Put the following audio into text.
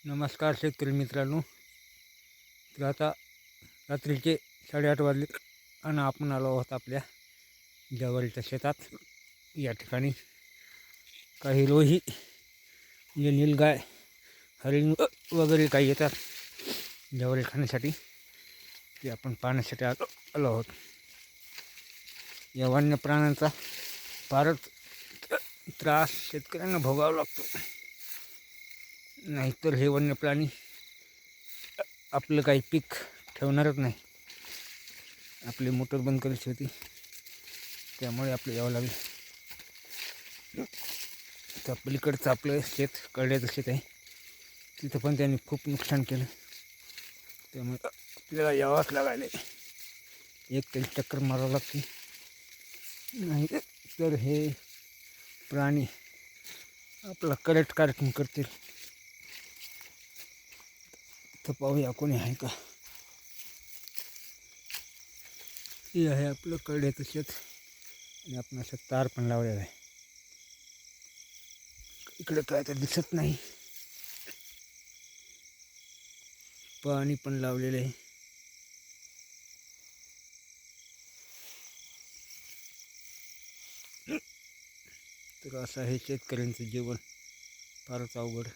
नमस्कार शेतकरी मित्रांनो. तर आता रात्रीचे 8:30 वाजले आणि आपण आलो आहोत आपल्या जवळच्या शेतात. या ठिकाणी काही रोही म्हणजे नीलगाय, हरिण वगैरे काही येतात जवळ खाण्यासाठी. ते आपण पाहण्यासाठी आलो आहोत. या वन्य प्राण्यांचा फारच त्रास शेतकऱ्यांना भोगावा लागतो. नाहीतर हे वन्य प्राणी आपलं काही पीक ठेवणारच नाही. आपली मोटर बंद करायची होती, त्यामुळे आपलं यावं लागलं. तर पलीकडचं आपलं शेत कळड्याचं शेत आहे, तिथं पण त्यांनी खूप नुकसान केलं. त्यामुळे आपल्याला यावंच लागायला. एक तरी चक्कर मारावं लागते, नाही तर हे प्राणी आपला करेक्ट कार्यक्रम करतील. तर पाहूया कोणी आहे का. हे आहे आपलं कळड्याचं शेत आणि आपण असं तार पण लावलेला आहे. इकडे काय तर दिसत नाही. पाणी पण लावलेलं आहे. तर असं आहे शेतकऱ्यांचं जीवन, फारच अवघड.